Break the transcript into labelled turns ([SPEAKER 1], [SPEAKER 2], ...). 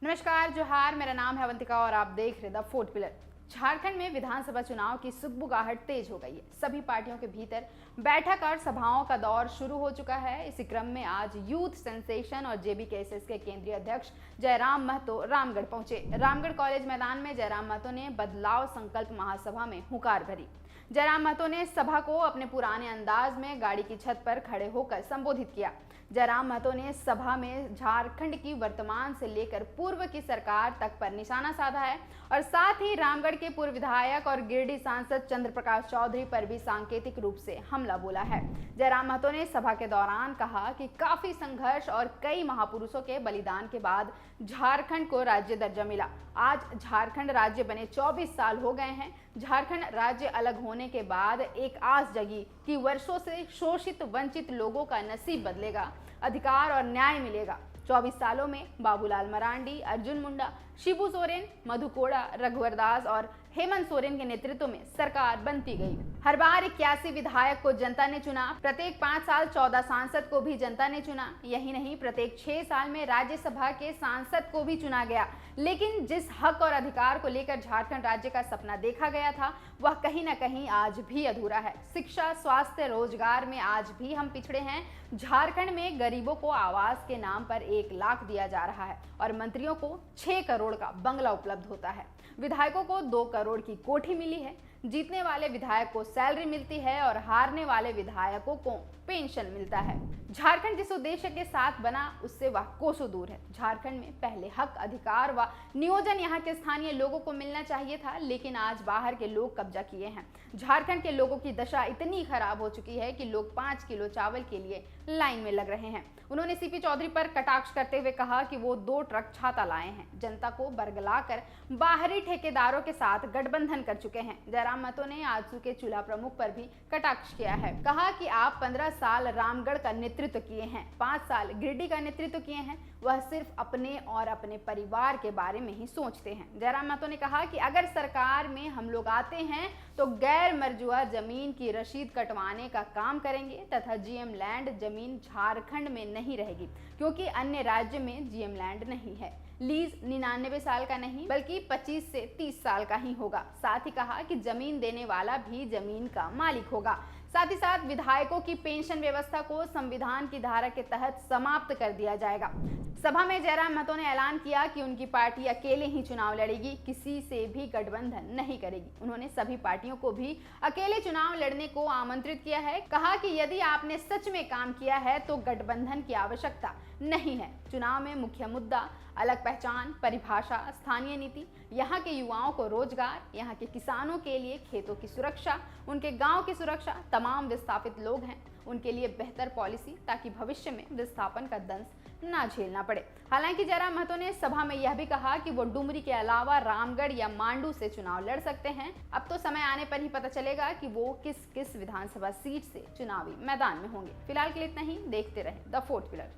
[SPEAKER 1] नमस्कार, जोहार। मेरा नाम है अवंतिका और आप देख रहे द फोर्थ पिलर। झारखंड में विधानसभा चुनाव की सुगबुगाहट तेज हो गई है। सभी पार्टियों के भीतर बैठक और सभाओं का दौर शुरू हो चुका है। इसी क्रम में आज यूथ सेंसेशन और जेबीकेएसएस के केंद्रीय अध्यक्ष जयराम महतो रामगढ़ पहुंचे। रामगढ़ कॉलेज मैदान में जयराम महतो ने बदलाव संकल्प महासभा में हुंकार भरी। जयराम महतो ने सभा को अपने पुराने अंदाज में गाड़ी की छत पर खड़े होकर संबोधित किया। जयराम महतो ने सभा में झारखंड की वर्तमान से लेकर पूर्व की सरकार तक पर निशाना साधा है और साथ ही रामगढ़ के पूर्व विधायक और गिरिडीह सांसद चंद्र प्रकाश चौधरी पर भी सांकेतिक रूप से हमला बोला है। जयराम महतो ने सभा के दौरान कहा कि काफी संघर्ष और कई महापुरुषों के बलिदान के बाद झारखंड को राज्य दर्जा मिला। आज झारखंड राज्य बने 24 साल हो गए हैं। झारखंड राज्य अलग होने के बाद एक आस जगी कि वर्षों से शोषित वंचित लोगों का नसीब बदलेगा, अधिकार और न्याय मिलेगा। 24 सालों में बाबूलाल मरांडी, अर्जुन मुंडा, शिबू सोरेन, मधु कोड़ा, रघुवर दास और हेमंत सोरेन के नेतृत्व में सरकार बनती गई। हर बार 81 विधायक को जनता ने चुना। प्रत्येक 5 साल 14 सांसद को भी जनता ने चुना। यही नहीं, प्रत्येक 6 साल में राज्यसभा के सांसद को भी चुना गया। लेकिन जिस हक और अधिकार को लेकर झारखंड राज्य का सपना देखा गया था, वह कहीं न कहीं आज भी अधूरा है। शिक्षा, स्वास्थ्य, रोजगार में आज भी हम पिछड़े हैं। झारखंड में गरीबों को आवास के नाम पर 1 लाख दिया जा रहा है और मंत्रियों को 6 करोड़ का बंगला उपलब्ध होता है। विधायकों को 2 करोड़ की कोठी मिली है। जीतने वाले विधायक को सैलरी मिलती है और हारने वाले विधायकों को पेंशन मिलता है। झारखंड जिस उद्देश्य के साथ बना, उससे वह कोसों दूर है। झारखंड में पहले हक, अधिकार व नियोजन यहाँ के स्थानीय लोगों को मिलना चाहिए था, लेकिन आज बाहर के लोग कब्जा किए हैं। झारखंड के लोगों की दशा इतनी खराब हो चुकी है कि लोग 5 किलो चावल के लिए लाइन में लग रहे हैं। उन्होंने सीपी चौधरी पर कटाक्ष करते हुए कहा कि वो 2 ट्रक छाता लाए हैं। जनता को बरगलाकर बाहरी ठेकेदारों के साथ गठबंधन कर चुके हैं। जयराम महतो ने आजसू के चूल्हा प्रमुख पर भी कटाक्ष किया है। कहा कि आप 15 साल रामगढ़ का नेतृत्व किए हैं, 5 साल गिरिडीह का नेतृत्व किए हैं। वह सिर्फ अपने और अपने परिवार के बारे में ही सोचते हैं। जयराम महतो ने कहा कि अगर सरकार में हम लोग आते हैं तो गैर मर्जुआ जमीन की रसीद कटवाने का काम करेंगे तथा जीएम लैंड जमीन झारखंड में नहीं रहेगी, क्योंकि अन्य राज्य में जीएम लैंड नहीं है। लीज 99 साल का नहीं बल्कि 25 से 30 साल का ही होगा। साथ ही कहा कि जमीन देने वाला भी जमीन का मालिक होगा। साथ ही साथ विधायकों की पेंशन व्यवस्था को संविधान की धारा के तहत समाप्त कर दिया जाएगा। सभा में जयराम महतो ने ऐलान किया कि उनकी पार्टी अकेले ही चुनाव लड़ेगी, किसी से भी गठबंधन नहीं करेगी। उन्होंने सभी पार्टियों को भी अकेले चुनाव लड़ने को आमंत्रित किया है। कहा कि यदि आपने सच में काम किया है तो गठबंधन की आवश्यकता नहीं है। चुनाव में मुख्य मुद्दा अलग पहचान, परिभाषा, स्थानीय नीति, यहाँ के युवाओं को रोजगार, यहाँ के किसानों के लिए खेतों की सुरक्षा, उनके गांव की सुरक्षा, तमाम विस्थापित लोग हैं उनके लिए बेहतर पॉलिसी, ताकि भविष्य में विस्थापन का दंश ना झेलना पड़े। हालांकि जयराम महतो ने सभा में यह भी कहा कि वो डुमरी के अलावा रामगढ़ या मांडू से चुनाव लड़ सकते हैं। अब तो समय आने पर ही पता चलेगा कि वो किस किस विधानसभा सीट से चुनावी मैदान में होंगे। फिलहाल के लिए इतना ही। देखते रहे द फोर्थ पिलर।